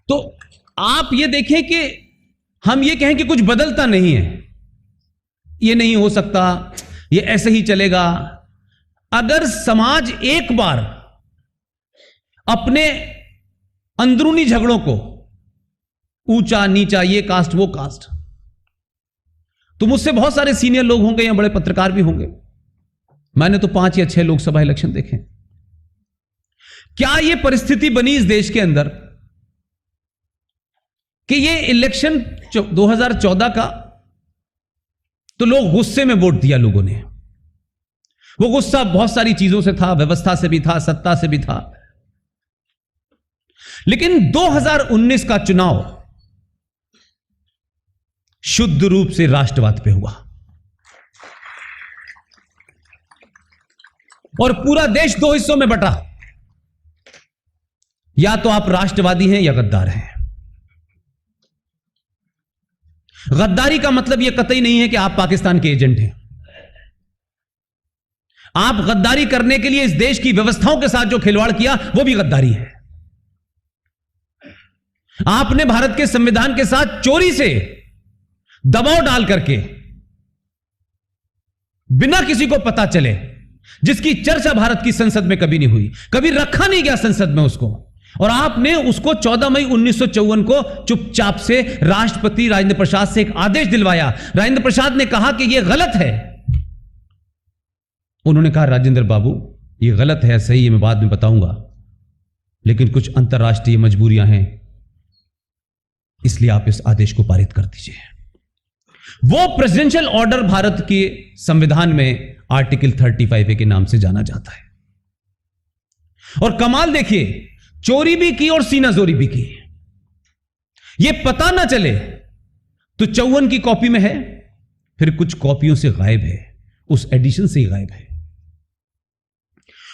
तो आप ये देखें कि हम ये कहें कि कुछ बदलता नहीं है, ये नहीं हो सकता, ये ऐसे ही चलेगा। अगर समाज एक बार अपने अंदरूनी झगड़ों को, ऊंचा नीचा, ये कास्ट वो कास्ट, तो मुझसे बहुत सारे सीनियर लोग होंगे या बड़े पत्रकार भी होंगे, मैंने तो 5 या 6 लोकसभा इलेक्शन देखे। क्या यह परिस्थिति बनी इस देश के अंदर कि ये इलेक्शन 2014 का, तो लोग गुस्से में वोट दिया लोगों ने। वो गुस्सा बहुत सारी चीजों से था, व्यवस्था से भी था, सत्ता से भी था। लेकिन 2019 का चुनाव शुद्ध रूप से राष्ट्रवाद पे हुआ और पूरा देश 2 हिस्सों में बटा। या तो आप राष्ट्रवादी हैं या गद्दार हैं। गद्दारी का मतलब यह कतई नहीं है कि आप पाकिस्तान के एजेंट हैं। आप गद्दारी करने के लिए इस देश की व्यवस्थाओं के साथ जो खिलवाड़ किया वो भी गद्दारी है। आपने भारत के संविधान के साथ चोरी से दबाव डाल करके, बिना किसी को पता चले, जिसकी चर्चा भारत की संसद में कभी नहीं हुई, कभी रखा नहीं गया संसद में उसको, और आपने उसको 14 मई 1954 को चुपचाप से राष्ट्रपति राजेंद्र प्रसाद से एक आदेश दिलवाया। राजेंद्र प्रसाद ने कहा कि यह गलत है। उन्होंने कहा राजेंद्र बाबू यह गलत है, सही है, मैं बाद में बताऊंगा, लेकिन कुछ अंतर्राष्ट्रीय मजबूरियां हैं, इसलिए आप इस आदेश को पारित कर दीजिए। वो प्रेसिडेंशियल ऑर्डर भारत के संविधान में आर्टिकल 35A के नाम से जाना जाता है। और कमाल देखिए, चोरी भी की और सीनाजोरी भी की। यह पता ना चले तो 54 की कॉपी में है, फिर कुछ कॉपियों से गायब है, उस एडिशन से ही गायब है।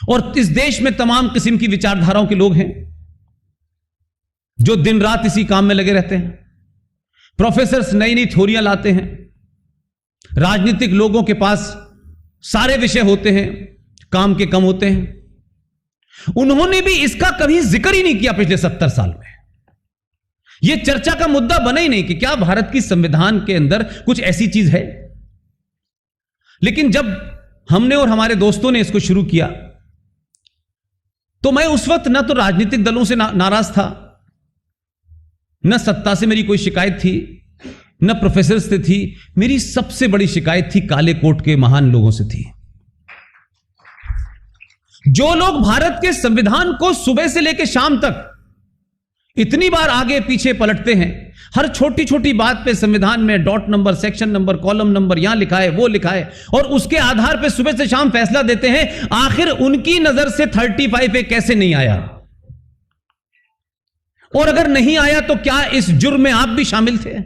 और इस देश में तमाम किस्म की विचारधाराओं के लोग हैं जो दिन रात इसी काम में लगे रहते हैं। प्रोफेसर्स नई नई थ्योरियां लाते हैं, राजनीतिक लोगों के पास सारे विषय होते हैं, काम के कम होते हैं। उन्होंने भी इसका कभी जिक्र ही नहीं किया पिछले 70 साल में। यह चर्चा का मुद्दा बना ही नहीं कि क्या भारत की संविधान के अंदर कुछ ऐसी चीज है। लेकिन जब हमने और हमारे दोस्तों ने इसको शुरू किया, तो मैं उस वक्त न तो राजनीतिक दलों से नाराज था, न सत्ता से मेरी कोई शिकायत थी, न प्रोफेसर से थी। मेरी सबसे बड़ी शिकायत थी काले कोट के महान लोगों से थी, जो लोग भारत के संविधान को सुबह से लेकर शाम तक इतनी बार आगे पीछे पलटते हैं। हर छोटी छोटी बात पे संविधान में dot number, section number, column number, यहां लिखा है, वो लिखा है, और उसके आधार पे सुबह से शाम फैसला देते हैं। आखिर उनकी नजर से 35A कैसे नहीं आया? और अगर नहीं आया तो क्या इस जुर्म में आप भी शामिल थे?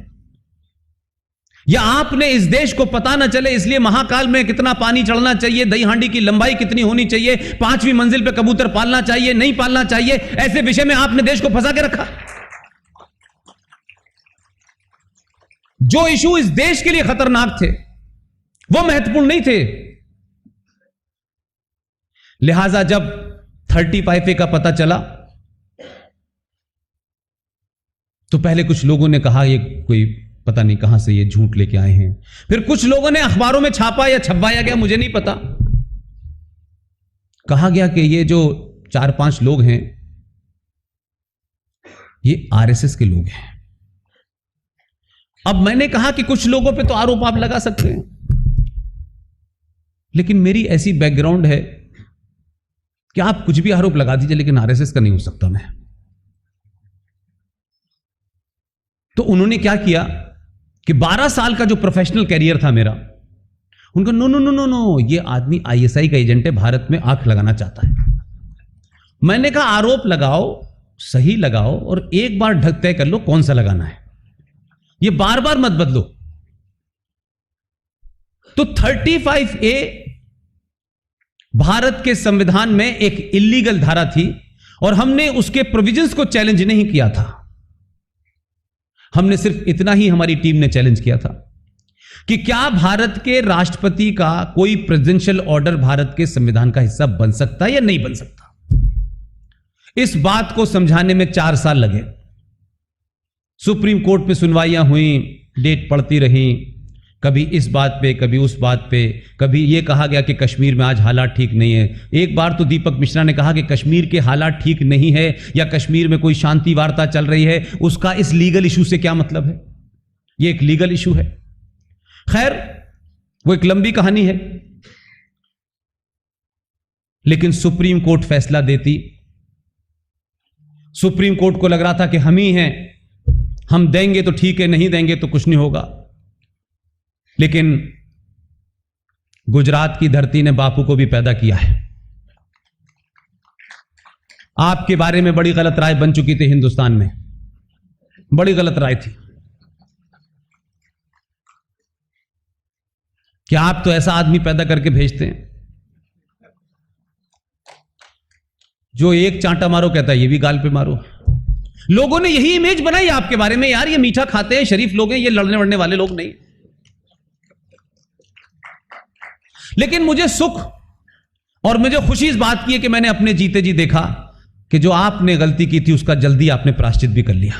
या आपने इस देश को पता ना चले इसलिए महाकाल में कितना पानी चढ़ना चाहिए, दही हांडी की लंबाई कितनी होनी चाहिए, 5वीं मंजिल पे कबूतर पालना चाहिए, नहीं पालना चाहिए, ऐसे विषय में आपने देश को फंसा के रखा। जो इशू इस देश के लिए खतरनाक थे वो महत्वपूर्ण नहीं थे। लिहाजा जब 35A का पता चला तो पहले कुछ लोगों ने कहा ये कोई पता नहीं कहां से ये झूठ लेके आए हैं। फिर कुछ लोगों ने अखबारों में छापा या छपवाया गया, मुझे नहीं पता, कहा गया कि ये जो 4-5 लोग हैं ये RSS के लोग हैं। अब मैंने कहा कि कुछ लोगों पे तो आरोप आप लगा सकते हैं, लेकिन मेरी ऐसी बैकग्राउंड है कि आप कुछ भी आरोप लगा दीजिए, लेकिन RSS का नहीं हो सकता मैं। तो उन्होंने क्या किया कि 12 साल का जो प्रोफेशनल कैरियर था मेरा, उनको no no no no no, ये आदमी ISI का एजेंट है, भारत में आंख लगाना चाहता है। मैंने कहा आरोप लगाओ, सही लगाओ, और एक बार ढक तय कर लो कौन सा लगाना है, ये बार बार मत बदलो। तो 35A भारत के संविधान में एक इलीगल धारा थी और हमने उसके प्रोविजंस को चैलेंज नहीं किया था। हमने सिर्फ इतना ही हमारी टीम ने चैलेंज किया था कि क्या भारत के राष्ट्रपति का कोई प्रेसिडेंशियल ऑर्डर भारत के संविधान का हिस्सा बन सकता है या नहीं बन सकता। इस बात को समझाने में 4 साल लगे। सुप्रीम कोर्ट पे सुनवाइयां हुई, डेट पड़ती रही, कभी इस बात पे कभी उस बात पे, कभी ये कहा गया कि कश्मीर में आज हालात ठीक नहीं है। एक बार तो दीपक मिश्रा ने कहा कि कश्मीर के हालात ठीक नहीं है या कश्मीर में कोई शांति वार्ता चल रही है, उसका इस लीगल इशू से क्या मतलब है? ये एक लीगल इशू है। खैर, वो एक लंबी कहानी है, लेकिन सुप्रीम कोर्ट फैसला देती। सुप्रीम कोर्ट को लग रहा था कि हम ही हैं, हम देंगे तो ठीक है, नहीं देंगे तो कुछ नहीं होगा। लेकिन गुजरात की धरती ने बापू को भी पैदा किया है। आपके बारे में बड़ी गलत राय बन चुकी थी हिंदुस्तान में, बड़ी गलत राय थी कि आप तो ऐसा आदमी पैदा करके भेजते हैं जो एक चांटा मारो कहता है ये भी गाल पे मारो। लोगों ने यही इमेज बनाई आपके बारे में, यार ये मीठा खाते हैं, शरीफ लोग हैं, ये लड़ने वड़ने वाले लोग नहीं। लेकिन मुझे सुख और मुझे खुशी इस बात की है कि मैंने अपने जीते जी देखा कि जो आपने गलती की थी उसका जल्दी आपने प्रायश्चित भी कर लिया।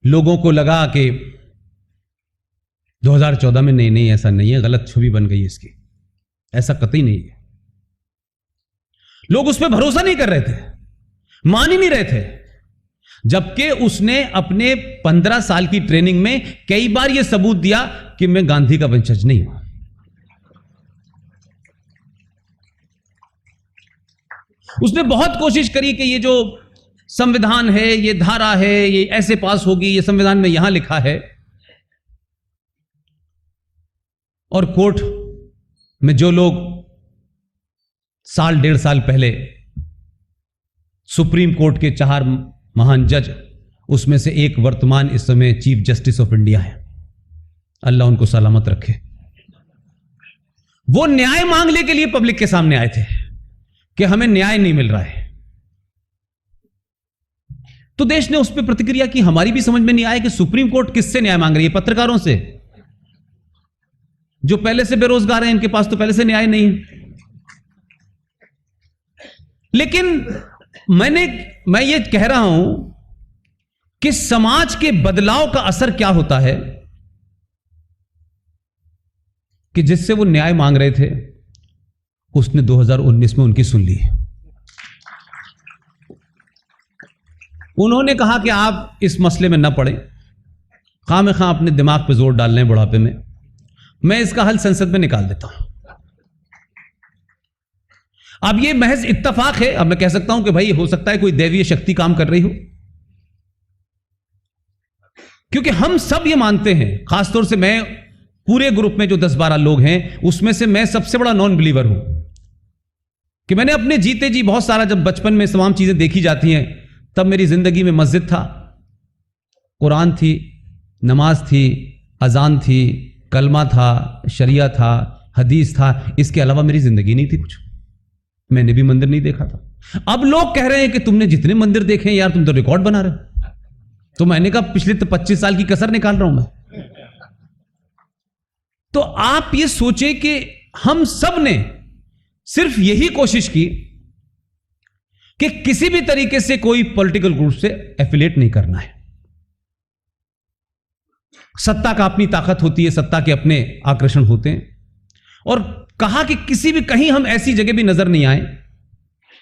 लोगों को लगा कि 2014 में नहीं ऐसा नहीं है, गलत छवि बन गई इसकी, ऐसा कतई नहीं है। लोग उस पर भरोसा नहीं कर रहे थे, मान ही नहीं रहे थे, जबकि उसने अपने 15 साल की ट्रेनिंग में कई बार यह सबूत दिया कि मैं गांधी का वंशज नहीं हूं। उसने बहुत कोशिश करी कि ये जो संविधान है, ये धारा है, ये ऐसे पास होगी, ये संविधान में यहां लिखा है। और कोर्ट में जो लोग साल 1.5 साल पहले सुप्रीम कोर्ट के 4 महान जज, उसमें से एक वर्तमान इस समय चीफ जस्टिस ऑफ इंडिया है, अल्लाह उनको सलामत रखे, वो न्याय मांगने के लिए पब्लिक के सामने आए थे कि हमें न्याय नहीं मिल रहा है। तो देश ने उस पर प्रतिक्रिया की। हमारी भी समझ में नहीं आया कि सुप्रीम कोर्ट किससे न्याय मांग रही है? पत्रकारों से, जो पहले से बेरोजगार हैं, इनके पास तो पहले से न्याय नहीं है। लेकिन मैं ये कह रहा हूं कि समाज के बदलाव का असर क्या होता है कि जिससे वो न्याय मांग रहे थे उसने 2019 में उनकी सुन ली। उन्होंने कहा कि आप इस मसले में न पड़े, खामखा अपने दिमाग पे जोर डाल लें बुढ़ापे में, मैं इसका हल संसद में निकाल देता हूं। अब ये महज इत्तफाक है। अब मैं कह सकता हूं कि भाई हो सकता है कोई दैवीय शक्ति काम कर रही हो, क्योंकि हम सब ये मानते हैं, खासतौर से मैं, पूरे ग्रुप में जो 10-12 लोग हैं उसमें से मैं सबसे बड़ा नॉन बिलीवर हूं कि मैंने अपने जीते जी बहुत सारा, जब बचपन में तमाम चीजें देखी जाती हैं तब मेरी जिंदगी में मस्जिद था, कुरान थी, नमाज थी, अजान थी, कलमा था, शरिया था, हदीस था, इसके अलावा मेरी जिंदगी नहीं थी कुछ। मैंने भी मंदिर नहीं देखा था। अब लोग कह रहे हैं कि तुमने जितने मंदिर देखे हैं यार, तुम तो रिकॉर्ड बना रहे हो। तो मैंने कहा पिछले 25 साल की कसर निकाल रहा हूं मैं। तो आप ये सोचे कि हम सब ने सिर्फ यही कोशिश की कि किसी भी तरीके से कोई पॉलिटिकल ग्रुप से एफिलिएट नहीं करना है। सत्ता का अपनी ताकत होती है, सत्ता के अपने आकर्षण होते हैं, और कहा कि किसी भी कहीं हम ऐसी जगह भी नजर नहीं आए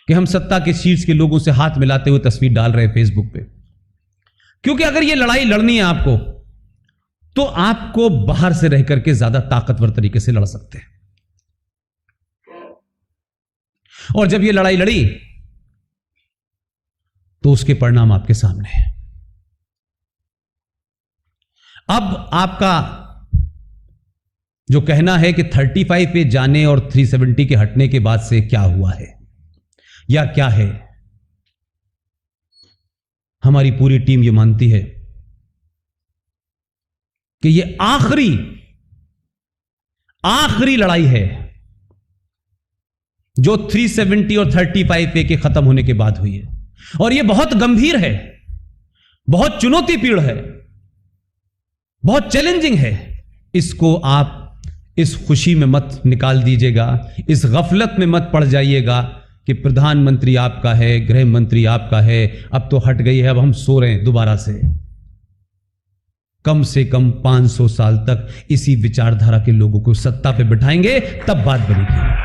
कि हम सत्ता के शीर्ष के लोगों से हाथ मिलाते हुए तस्वीर डाल रहे फेसबुक पे। क्योंकि अगर ये लड़ाई लड़नी है आपको, तो आपको बाहर से रह करके ज्यादा ताकतवर तरीके से लड़ सकते हैं। और जब ये लड़ाई लड़ी तो उसके परिणाम आपके सामने हैं। अब आपका जो कहना है कि 35 पे जाने और 370 के हटने के बाद से क्या हुआ है या क्या है, हमारी पूरी टीम ये मानती है कि ये आखिरी लड़ाई है जो 370 और 35 पे के खत्म होने के बाद हुई है। और ये बहुत गंभीर है, बहुत चुनौतीपूर्ण है, बहुत चैलेंजिंग है, इसको आप इस खुशी में मत निकाल दीजिएगा, इस गफलत में मत पड़ जाइएगा कि प्रधानमंत्री आपका है, गृह मंत्री आपका है, अब तो हट गई है, अब हम सो रहे हैं दोबारा से। कम से कम 500 साल तक इसी विचारधारा के लोगों को सत्ता पे बिठाएंगे, तब बात बनेगी।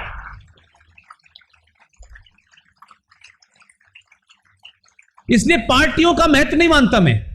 इसलिए पार्टियों का महत्व नहीं मानता मैं।